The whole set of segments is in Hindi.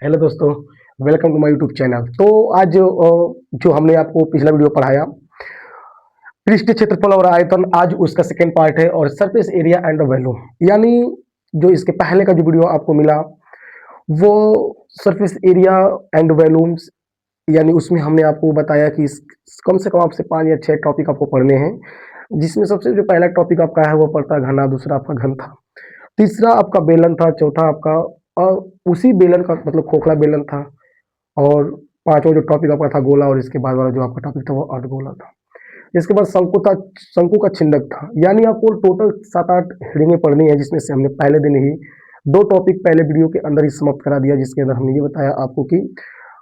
हेलो दोस्तों, welcome to my YouTube channel. तो आज जो हमने आपको पिछला वीडियो पढ़ाया पृष्ठ क्षेत्रफल और आयतन, आज उसका सेकेंड पार्ट है और surface area and the value. यानी जो इसके पहले का जो वीडियो आपको मिला वो सरफेस एरिया एंड वैल्यूम्स, यानी उसमें हमने आपको बताया कि कम से कम आपसे 5 या 6 टॉपिक आपको पढ़ने हैं, जिसमें सबसे जो पहला टॉपिक आपका है वो पड़ता है घना, दूसरा आपका घन था, तीसरा आपका बेलन था, चौथा आपका उसी बेलन का मतलब खोखला बेलन था, और पांचवा जो टॉपिक आपका था गोला, और इसके बाद वाला जो आपका टॉपिक था वो अर्धगोला था। इसके बाद शंकु था, शंकु का छिंदक था। यानी आपको टोटल 7-8 हेडिंगें पढ़नी है, जिसमें से हमने पहले दिन ही 2 टॉपिक पहले वीडियो के अंदर ही समाप्त करा दिया, जिसके अंदर हमने ये बताया आपको कि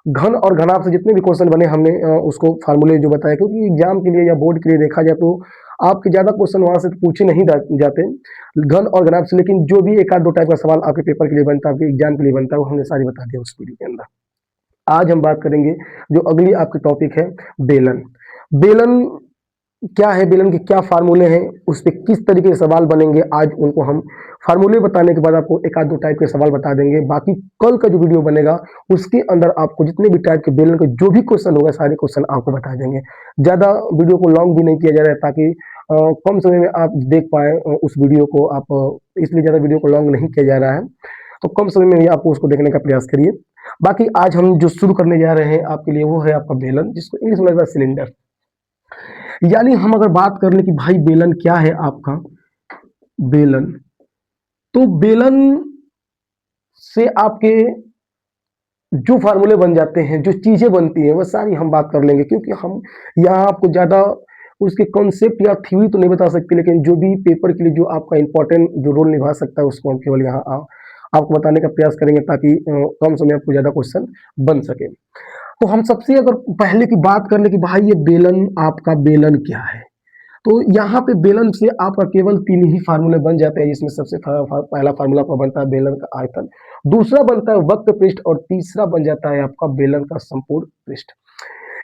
घन और घनाभ से जितने भी क्वेश्चन बने हमने उसको फार्मूले जो बताया, क्योंकि एग्जाम के लिए या बोर्ड के लिए देखा जाए तो आपके ज्यादा क्वेश्चन वहां से पूछे नहीं जाते घन और घनाभ से, लेकिन जो भी एक आध दो टाइप का सवाल आपके पेपर के लिए बनता है, आपके एग्जाम के लिए बनता है, वो हमने सारी बता दिया उस वीडियो के अंदर। आज हम बात करेंगे जो अगली आपकी टॉपिक है बेलन। बेलन क्या है, बेलन के क्या फार्मूले हैं, उस पे किस तरीके के सवाल बनेंगे, आज उनको हम फार्मूले बताने के बाद आपको एक आध दो टाइप के सवाल बता देंगे। बाकी कल का जो वीडियो बनेगा उसके अंदर आपको जितने भी टाइप के बेलन के जो भी क्वेश्चन होगा सारे क्वेश्चन आपको बता देंगे। ज्यादा वीडियो को लॉन्ग भी नहीं किया जा रहा है, ताकि कम समय में आप देख पाए उस वीडियो को आप, इसलिए ज्यादा वीडियो को लॉन्ग नहीं किया जा रहा है, तो कम समय में ही आपको उसको देखने का प्रयास करिए। बाकी आज हम जो शुरू करने जा रहे हैं आपके लिए वो है आपका बेलन, जिसको इंग्लिश में लगता है सिलेंडर। यानी हम अगर बात कर ले कि भाई बेलन क्या है आपका, बेलन, तो बेलन से आपके जो फार्मूले बन जाते हैं, जो चीजें बनती हैं, वो सारी हम बात कर लेंगे, क्योंकि हम यहाँ आपको ज्यादा उसके कॉन्सेप्ट या थ्योरी तो नहीं बता सकते, लेकिन जो भी पेपर के लिए जो आपका इंपॉर्टेंट जो रोल निभा सकता है उसको हम केवल यहाँ आपको बताने का प्रयास करेंगे, ताकि कम समय आपको ज्यादा क्वेश्चन बन सके। तो हम सबसे अगर पहले की बात कर ले कि भाई ये बेलन, आपका बेलन क्या है, तो यहाँ पे बेलन से आपका केवल 3 ही फार्मूले बन जाते हैं, जिसमें सबसे पहला फार्मूला आपका बनता है बेलन का आयतन, दूसरा बनता है वक्र पृष्ठ, और तीसरा बन जाता है आपका बेलन का संपूर्ण पृष्ठ।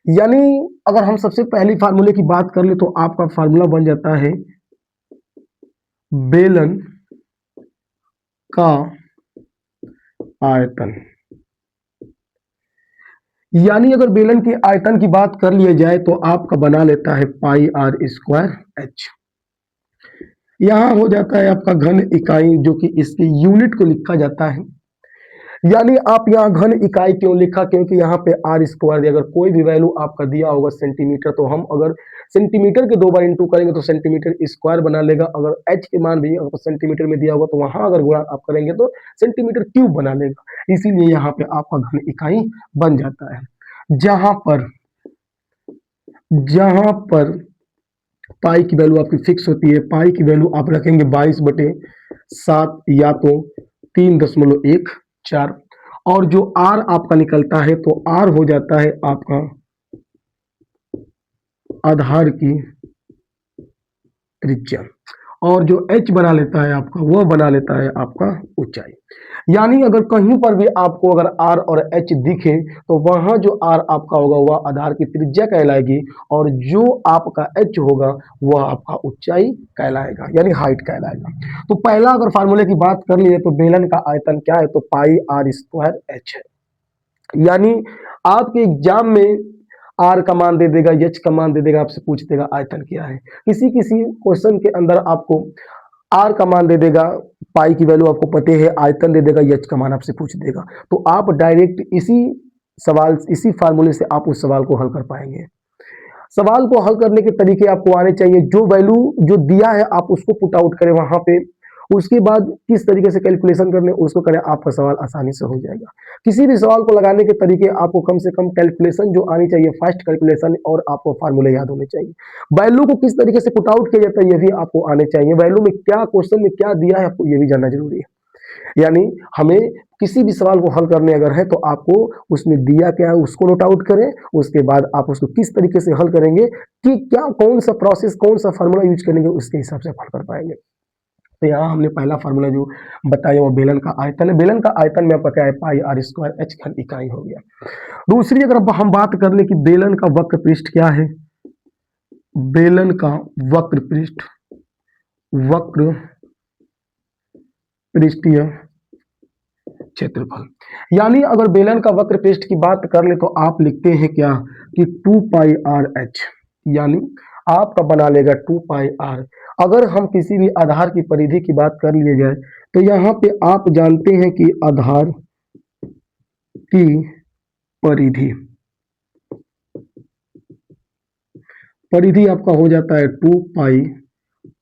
यानी अगर हम सबसे पहली फार्मूले की बात कर ले तो आपका फार्मूला बन जाता है बेलन का आयतन। यानी अगर बेलन के आयतन की बात कर लिया जाए तो आपका बना लेता है पाई आर स्क्वायर एच। यहाँ हो जाता है आपका घन इकाई, जो कि इसके यूनिट को लिखा जाता है। यानी आप यहाँ घन इकाई क्यों लिखा, क्योंकि यहाँ पे आर स्क्वायर दिया, अगर कोई भी वैल्यू आपका दिया होगा सेंटीमीटर, तो हम अगर सेंटीमीटर के 2 बार इंटू करेंगे तो सेंटीमीटर स्क्वायर बना लेगा। अगर एच के मान भी अगर सेंटीमीटर में दिया होगा तो वहां अगर गुणा आप करेंगे तो सेंटीमीटर क्यूब बना लेगा। इसीलिए यहाँ पे आपका घन इकाई बन जाता है। जहां पर पाई की वैल्यू आपकी फिक्स होती है, पाई की वैल्यू आप रखेंगे 22/7 या तो 3.14, और जो आर आपका निकलता है तो आर हो जाता है आपका आधार की त्रिज्या, और जो एच बना लेता है आपका वह बना लेता है आपका ऊंचाई। यानी अगर कहीं पर भी आपको अगर आर और एच दिखे तो वहां जो आर आपका होगा वह आधार की त्रिज्या कहलाएगी, और जो आपका एच होगा वह आपका ऊंचाई कहलाएगा, यानी हाइट कहलाएगा। तो पहला अगर फार्मूले की बात कर लिए तो बेलन का आयतन क्या है, तो पाई आर स्क्वायर एच है। यानी आपके एग्जाम में आर का मान दे देगा, एच का मान दे देगा, आपसे पूछ देगा आयतन क्या है। किसी किसी क्वेश्चन के अंदर आपको आर का मान दे देगा, पाई की वैल्यू आपको पते है, आयतन दे देगा, एच का मान आपसे पूछ देगा। तो आप डायरेक्ट इसी फार्मूले से आप उस सवाल को हल कर पाएंगे। सवाल को हल करने के तरीके आपको आने चाहिए, जो वैल्यू जो दिया है आप उसको पुट आउट करें वहां पे, उसके बाद किस तरीके से कैलकुलेशन करने उसको करें, आपका सवाल आसानी से हो जाएगा। किसी भी सवाल को लगाने के तरीके आपको कम से कम कैलकुलेशन जो आनी चाहिए, फास्ट कैलकुलेशन, और आपको फार्मूले याद होने चाहिए। वैल्यू को किस तरीके से पुट आउट किया जाता है ये भी आपको आने चाहिए। वैल्यू में क्या, क्वेश्चन में क्या दिया है आपको ये भी जानना जरूरी है। यानी हमें किसी भी सवाल को हल करने अगर है तो आपको उसमें दिया क्या है उसको नोट आउट करें, उसके बाद आप उसको किस तरीके से हल करेंगे, कि क्या कौन सा प्रोसेस, कौन सा फार्मूला यूज करेंगे, उसके हिसाब से हल कर पाएंगे। तो यहाँ हमने पहला फार्मूला जो बताया वो बेलन का आयतन है। बेलन का आयतन में आपका क्या है, पाई आर स्क्वायर एच घन इकाई हो गया। दूसरी अगर हम बात कर ले कि बेलन का वक्र पृष्ठ क्या है, बेलन का वक्र पृष्ठ, वक्र पृष्ठीय क्षेत्रफल। यानी अगर बेलन का वक्र पृष्ठ की बात कर ले तो आप लिखते हैं क्या कि 2 पाई आर एच, यानी आपका बना लेगा 2 पाई आर। अगर हम किसी भी आधार की परिधि की बात कर लिए जाए तो यहाँ पे आप जानते हैं कि आधार की परिधि परिधि आपका हो जाता है 2 पाई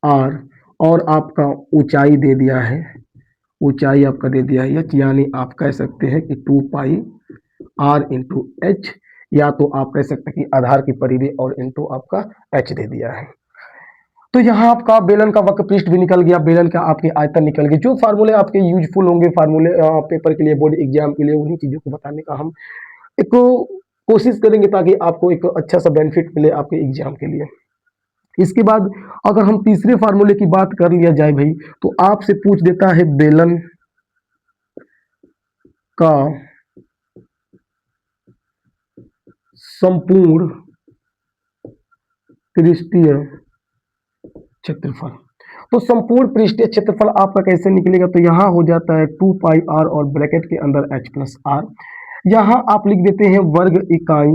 आर, और आपका ऊंचाई दे दिया है, ऊंचाई आपका दे दिया है एच, यानी आप कह सकते हैं कि 2 पाई आर इंटू एच, या तो आप कह सकते हैं कि आधार की परिधि और इंटू आपका एच दे दिया है। तो यहाँ आपका बेलन का वक्र पृष्ठ भी निकल गया, बेलन का आपके आयतन निकल गए। जो फार्मूले आपके यूजफुल होंगे फार्मूले पेपर के लिए, बोर्ड एग्जाम के लिए, उन्हीं चीजों को बताने का हम एक कोशिश करेंगे ताकि आपको एक अच्छा सा बेनिफिट मिले आपके एग्जाम के लिए। इसके बाद अगर हम तीसरे फार्मूले की बात कर लिया जाए भाई, तो आपसे पूछ देता है बेलन का संपूर्ण पृष्ठीय क्षेत्रफल। तो संपूर्ण पृष्ठीय क्षेत्रफल आपका कैसे निकलेगा, तो यहां हो जाता है 2 पाई आर और ब्रैकेट के अंदर एच प्लस आर। यहां आप लिख देते हैं वर्ग इकाई,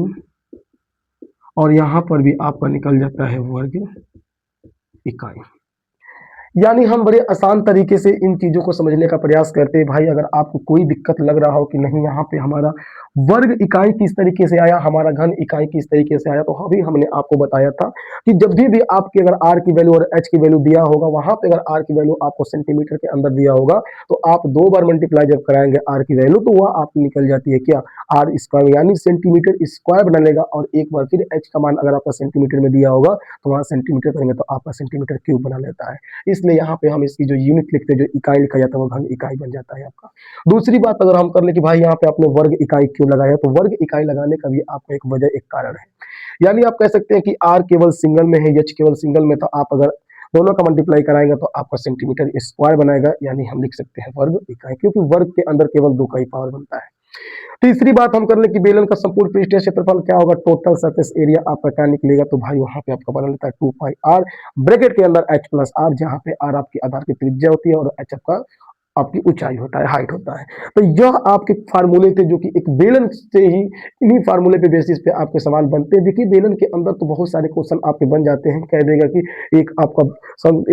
और यहां पर भी आपका निकल जाता है वर्ग इकाई। यानी हम बड़े आसान तरीके से इन चीजों को समझने का प्रयास करते हैं। भाई अगर आपको कोई दिक्कत लग रहा हो कि नहीं यहाँ पे हमारा वर्ग इकाई किस तरीके से आया, हमारा घन इकाई किस तरीके से आया, तो अभी हमने आपको बताया था कि जब भी आपकी अगर आर की वैल्यू और एच की वैल्यू दिया होगा, वहां पे अगर आर की वैल्यू आपको सेंटीमीटर के अंदर दिया होगा, तो आप 2 बार मल्टीप्लाई जब कराएंगे आर की वैल्यू, तो वह आपकी निकल जाती है क्या, आर स्क्वायर, यानी सेंटीमीटर स्क्वायर बना लेगा। और एक बार फिर एच का मान अगर आपका सेंटीमीटर में दिया होगा तो वहां सेंटीमीटर करेंगे तो आपका सेंटीमीटर क्यूब बना लेता है। इसलिए यहाँ पे हम इसकी जो यूनिट लिखते हैं, जो इकाई लिखा जाता है, वो घन इकाई बन जाता है आपका। दूसरी बात अगर हम कर ले कि भाई यहाँ पे आपने वर्ग इकाई क्यों लगाया, तो वर्ग इकाई लगाने का भी आपका एक वजह, एक कारण है। यानी आप कह सकते हैं कि आर केवल सिंगल में है, एच केवल सिंगल में, तो आप अगर दोनों का मल्टीप्लाई कराएंगे तो आपका सेंटीमीटर स्क्वायर बनाएगा, यानी हम लिख सकते हैं वर्ग इकाई, क्योंकि वर्ग के अंदर केवल 2 का ही पावर बनता है। तीसरी बात हम कर ले कि बेलन का संपूर्ण पृष्ठीय क्षेत्रफल क्या होगा, टोटल सरफेस एरिया आपका क्या निकलेगा, तो भाई वहां पे आपका बना लेता है 2 पाई आर, ब्रैकेट के अंदर एच प्लस आर, जहां पे आर आपकी आधार की त्रिज्या होती है और एच आपका आपकी ऊंचाई होता है, हाइट होता है। तो यह आपके फार्मूले थे जो कि एक बेलन से ही, इन्हीं फार्मूले पे बेसिस पे आपके सवाल बनते हैं। देखिए बेलन के अंदर तो बहुत सारे क्वेश्चन आपके बन जाते हैं। कह देगा कि एक आपका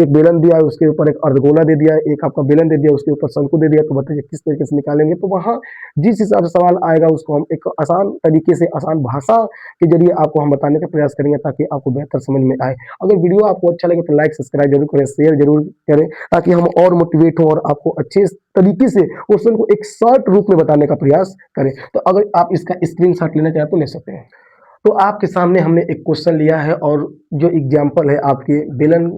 एक बेलन दिया है, उसके ऊपर एक अर्धगोला दे दिया है, एक आपका बेलन दे दिया, उसके ऊपर शंकु दे दिया, तो बताइए किस तरीके से निकालेंगे। तो वहाँ जिस हिसाब से सवाल आएगा उसको हम एक आसान तरीके से, आसान भाषा के जरिए आपको हम बताने का प्रयास करेंगे ताकि आपको बेहतर समझ में आए। अगर वीडियो आपको अच्छा लगे तो लाइक सब्सक्राइब जरूर करें, शेयर जरूर करें, ताकि हम और मोटिवेट हो और आपको अच्छे तरीके से क्वेश्चन को एक शॉर्ट रूप में बताने का प्रयास करें। तो अगर आप इसका स्क्रीनशॉट लेना चाहें तो ले सकते हैं। तो आपके सामने हमने एक क्वेश्चन लिया है, और जो एग्जाम्पल है आपके बेलन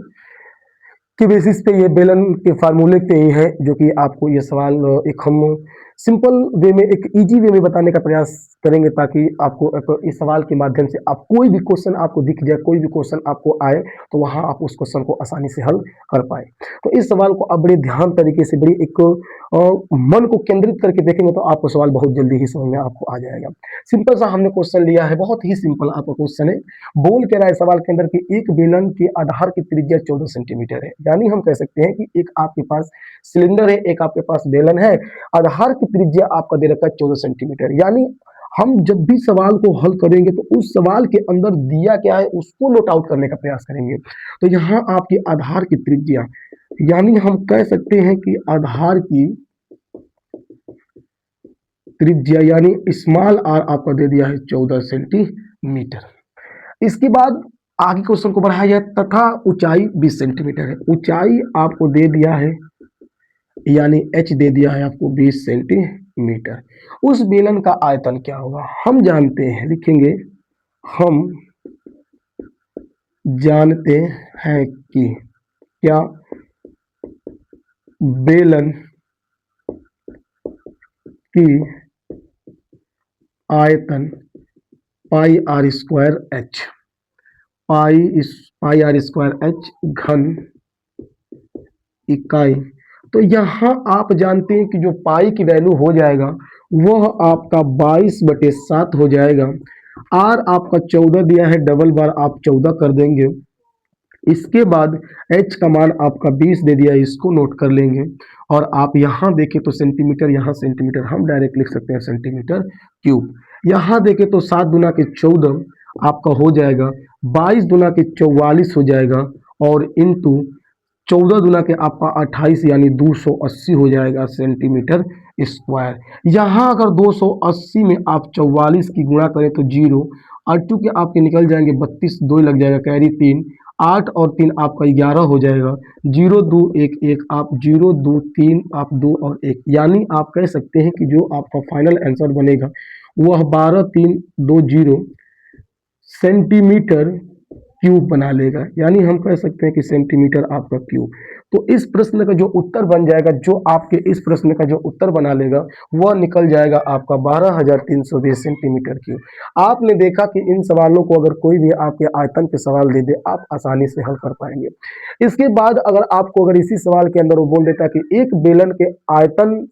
के बेसिस पे, ये बेलन के फार्मूले पे ही है, जो कि आपको ये सवाल एक हम सिंपल वे में, एक इजी वे में बताने का प्रयास करेंगे, ताकि आपको इस सवाल के माध्यम से आप कोई भी क्वेश्चन आपको दिख जाए, कोई भी क्वेश्चन आपको आए, तो वहां आप उस क्वेश्चन को आसानी से हल कर पाए। तो इस सवाल को आप बड़े ध्यान तरीके से, बड़ी एक मन को केंद्रित करके देखेंगे तो आपको सवाल बहुत जल्दी ही समझ में आपको आ जाएगा। सिंपल सा हमने क्वेश्चन लिया है, बहुत ही सिंपल आपका क्वेश्चन है। बोल के रहा है सवाल के अंदर कि एक बेलन के आधार की त्रिज्या 14 सेंटीमीटर है। यानी हम कह सकते हैं कि एक आपके पास सिलेंडर है, एक आपके पास बेलन है, आधार की त्रिज्या आपका दे रखा है 14 सेंटीमीटर। यानी हम जब भी सवाल को हल करेंगे तो उस सवाल के अंदर दिया क्या है उसको नोट आउट करने का प्रयास करेंगे। तो यहाँ आपकी आधार की त्रिज्या, यानी हम कह सकते हैं कि आधार की त्रिज्या यानी स्मॉल आर आपका दे दिया है 14 सेंटीमीटर। इसके बाद आगे क्वेश्चन को बढ़ाया जाए, तथा ऊंचाई 20 सेंटीमीटर है। ऊंचाई आपको दे दिया है, यानी एच दे दिया है आपको 20 सेंटीमीटर। उस बेलन का आयतन क्या होगा, हम जानते हैं, लिखेंगे हम जानते हैं कि क्या बेलन की आयतन pi r square h, pi r square h घन इकाई। तो यहाँ आप जानते हैं कि जो पाई की वैल्यू हो जाएगा वह आपका 22/7 हो जाएगा। आर आपका 14 दिया है, डबल बार आप 14 कर देंगे इसके बाद h का मान आपका 20 दे दिया, इसको नोट कर लेंगे। और आप यहाँ देखें तो सेंटीमीटर, यहाँ सेंटीमीटर, हम डायरेक्ट लिख सकते हैं सेंटीमीटर क्यूब। यहाँ देखें तो 7 दुना के 14 आपका हो जाएगा, 22 दुना के 44 हो जाएगा, और इंटू 14 दुना के आपका 28 यानी 280 हो जाएगा सेंटीमीटर स्क्वायर। यहाँ अगर 280 में आप 44 की गुणा करें तो जीरो, और चूंकि आपके निकल जाएंगे 32, 2 लग जाएगा, कैरी 3, 8 और 3 आपका 11 हो जाएगा, 0 2 1 1, आप 0 2 3 आप 2 और 1, यानी आप कह सकते हैं कि जो आपका फाइनल आंसर बनेगा वह 12 3 2 0 सेंटीमीटर क्यूब बना लेगा। यानी हम कह सकते हैं कि सेंटीमीटर आपका क्यूब। तो इस प्रश्न का जो उत्तर बन जाएगा, जो आपके इस प्रश्न का जो उत्तर बना लेगा वह निकल जाएगा आपका 12,320 सेंटीमीटर क्यूब। आपने देखा कि इन सवालों को अगर कोई भी आपके आयतन के सवाल दे दे, आप आसानी से हल कर पाएंगे। इसके बाद अगर इसी सवाल के अंदर वो बोल देता कि एक बेलन के आयतन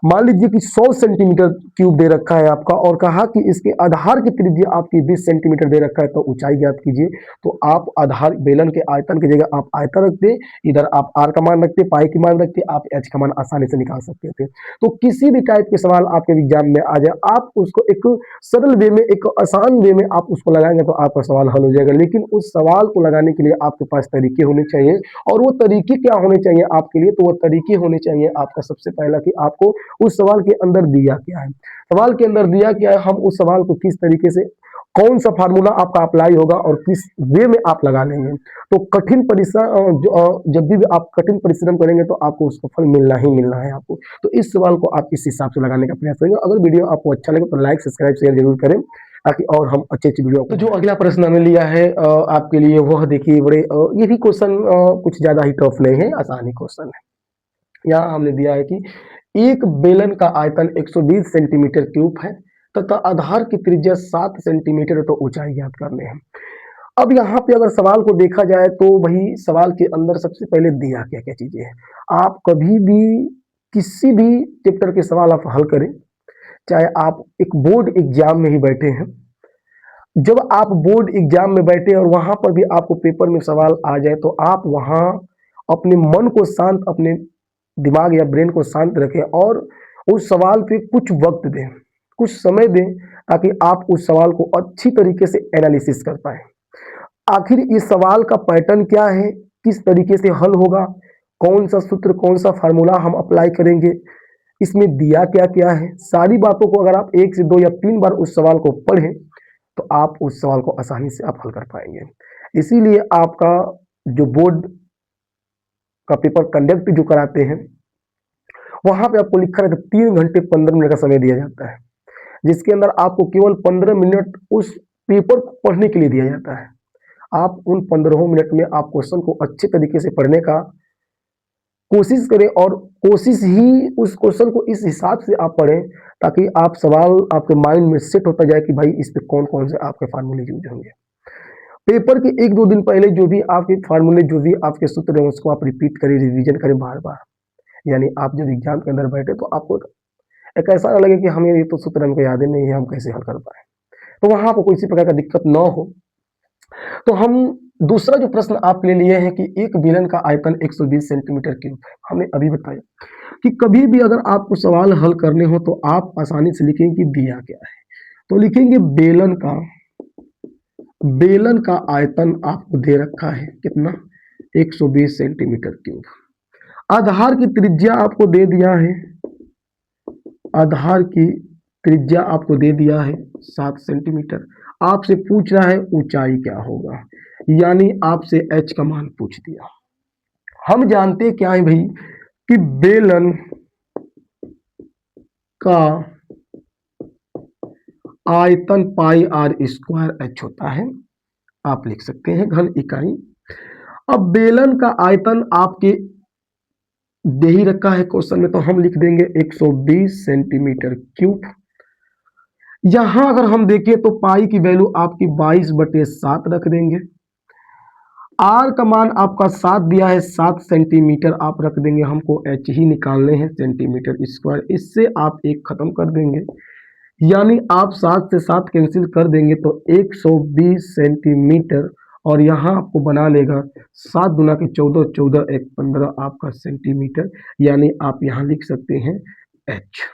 मान लीजिए कि 100 सेंटीमीटर क्यूब दे रखा है आपका, और कहा कि इसके आधार की त्रिज्या आपकी 20 सेंटीमीटर दे रखा है, तो ऊंचाई ज्ञात कीजिए। तो आप आधार बेलन के आयतन की जगह आप आयतन रखते, इधर आप आर का मान रखते, पाई की मान रखते, आप एच का मान आसानी से निकाल सकते थे। तो किसी भी टाइप के सवाल आपके एग्जाम में आ जाए, आप उसको एक सरल वे में, एक आसान वे में आप उसको लगाएंगे तो आपका सवाल हल हो जाएगा। लेकिन उस सवाल को लगाने के लिए आपके पास तरीके होने चाहिए, और वो तरीके क्या होने चाहिए आपके लिए, तो वो तरीके होने चाहिए आपका सबसे पहला कि आपको उस सवाल के अंदर दिया क्या है, सवाल के अंदर दिया क्या है, हम उस सवाल को किस तरीके से, कौन सा फार्मूला आपका अप्लाई होगा और किस वे में आप लगा लेंगे। तो कठिन परिश्रम, जब भी आप कठिन परिश्रम करेंगे तो आपको उसका फल मिलना ही मिलना है आपको। तो इस सवाल को आप इस हिसाब से लगाने का प्रयास करेंगे। अगर वीडियो आपको अच्छा लगे तो लाइक सब्सक्राइब शेयर जरूर करें, ताकि और हम अच्छी अच्छी वीडियो। तो जो अगला प्रश्न हमने लिया है आपके लिए, वह देखिए बड़े ये भी क्वेश्चन कुछ ज्यादा ही टफ नहीं है, आसान ही क्वेश्चन है। यहाँ हमने दिया है कि एक बेलन का आयतन 120 सेंटीमीटर क्यूब है तथा आधार की त्रिज्या 7 सेंटीमीटर है, तो ऊंचाई ज्ञात करने हैं। अब यहाँ पे अगर सवाल को देखा जाए तो वही सवाल के अंदर सबसे पहले दिया क्या क्या चीजें हैं। आप कभी भी किसी भी चैप्टर के सवाल आप हल करें, चाहे आप एक बोर्ड एग्जाम में ही बैठे हैं, जब आप बोर्ड एग्जाम में बैठे और वहां पर भी आपको पेपर में सवाल आ जाए, तो आप वहां अपने मन को शांत, अपने दिमाग या ब्रेन को शांत रखें और उस सवाल पे कुछ वक्त दें, कुछ समय दें, ताकि आप उस सवाल को अच्छी तरीके से एनालिसिस कर पाए। आखिर इस सवाल का पैटर्न क्या है, किस तरीके से हल होगा, कौन सा सूत्र, कौन सा फार्मूला हम अप्लाई करेंगे, इसमें दिया क्या क्या है, सारी बातों को अगर आप 1 से 2 या 3 बार उस सवाल को पढ़ें तो आप उस सवाल को आसानी से आप हल कर पाएंगे। इसीलिए आपका जो बोर्ड का पेपर कंडक्ट जो कराते हैं, वहां पे आपको लिखा रहता है 3 घंटे 15 मिनट का समय दिया जाता है, जिसके अंदर आपको केवल 15 मिनट उस पेपर को पढ़ने के लिए दिया जाता है। आप उन 15 मिनट में आप क्वेश्चन को अच्छे तरीके से पढ़ने का कोशिश करें, और कोशिश ही उस क्वेश्चन को इस हिसाब से आप पढ़ें ताकि आप सवाल आपके माइंड में सेट होता जाए कि भाई इस पे कौन कौन से आपके फार्मूले यूज होंगे। पेपर के 1-2 दिन पहले जो भी आपके फार्मूले, जो भी आपके सूत्र हैं, उसको आप रिपीट करें, रिवीजन करें बार बार। यानी आप जब एग्जाम के अंदर बैठे तो आपको एक ऐसा ना लगे कि हमें ये तो सूत्र हमको याद ही नहीं है, हम कैसे हल कर पाए। तो वहां आपको किसी प्रकार का दिक्कत ना हो, तो हम दूसरा जो प्रश्न आप ले लिए हैं कि एक बेलन का आयतन 120 सेंटीमीटर क्यूब है। हमने अभी बताया कि कभी भी अगर आपको सवाल हल करने हो तो आप आसानी से लिखेंगे कि दिया क्या है। तो लिखेंगे बेलन का आयतन आपको दे रखा है कितना, 120 सेंटीमीटर क्यूब। आधार की त्रिज्या आपको दे दिया है, आधार की त्रिज्या आपको दे दिया है 7 सेंटीमीटर। आपसे पूछ रहा है ऊंचाई क्या होगा, यानी आपसे h का मान पूछ दिया। हम जानते क्या है भाई कि बेलन का आयतन पाई आर स्क्वायर h होता है, आप लिख सकते हैं घन इकाई। अब बेलन का आयतन आपके दे ही रखा है क्वेश्चन में, तो हम लिख देंगे 120 सेंटीमीटर क्यूब। यहां अगर हम देखें तो पाई की वैल्यू आपकी 22/7 रख देंगे। आर का मान आपका 7 दिया है, 7 सेंटीमीटर आप रख देंगे, हमको एच ही निकालने हैं सेंटीमीटर स्क्वायर। इससे आप एक खत्म कर देंगे, यानी आप 7 से 7 कैंसिल कर देंगे तो 120 सेंटीमीटर और यहाँ आपको बना लेगा 7 दूना के 14, 14 एक 15 आपका सेंटीमीटर, यानी आप यहाँ लिख सकते हैं h।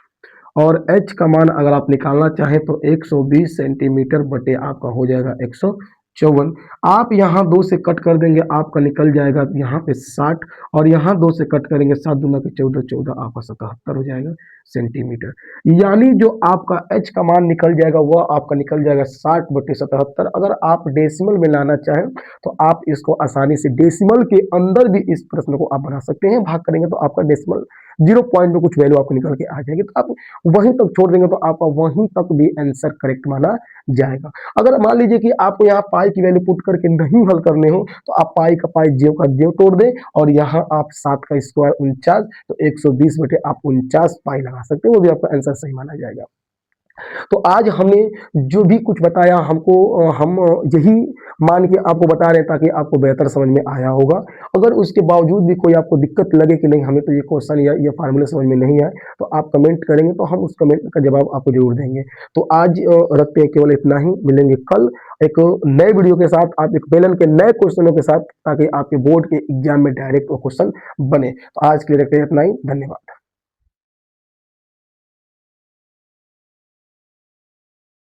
और h का मान अगर आप निकालना चाहें तो 120 सेंटीमीटर बटे आपका हो जाएगा 154। आप यहाँ 2 से कट कर देंगे, आपका निकल जाएगा यहाँ पे 60, और यहाँ 2 से कट करेंगे, 7 दूना के 14, 14 आपका 77 हो जाएगा सेंटीमीटर। यानी जो आपका h का मान निकल जाएगा वह आपका निकल जाएगा 60 बटे 77। अगर आप डेसिमल में लाना चाहें तो आप इसको आसानी से डेसिमल के अंदर भी इस प्रश्न को आप बना सकते हैं। भाग करेंगे तो आपका डेसिमल 0 पॉइंट में कुछ वैल्यू आपको निकल के आ जाएगी, तो आप वहीं तक छोड़ देंगे तो आपका वहीं तक भी आंसर करेक्ट माना जाएगा। अगर मान लीजिए कि आपको यहाँ पाई की वैल्यू पुट करके नहीं हल करने हो तो आप पाई का पाई, जीव का जीव तोड़ दें, और यहाँ आप 7 का स्क्वायर 49, तो 120 बटे आप 49 पाई लगा सकते हैं, वो भी आपका आंसर सही माना जाएगा। तो आज हमने जो भी कुछ बताया हमको हम यही मान के आपको बता रहे हैं ताकि आपको बेहतर समझ में आया होगा। अगर उसके बावजूद भी कोई आपको दिक्कत लगे कि नहीं हमें तो ये क्वेश्चन या ये फार्मूले समझ में नहीं आए, तो आप कमेंट करेंगे तो हम उस कमेंट का जवाब आपको जरूर देंगे। तो आज रखते हैं केवल इतना ही, मिलेंगे कल एक नए वीडियो के साथ, आप एक बेलन के नए क्वेश्चनों के साथ, ताकि आपके बोर्ड के एग्जाम में डायरेक्ट वो क्वेश्चन बने। तो आज के लिए रखते हैं इतना ही, धन्यवाद।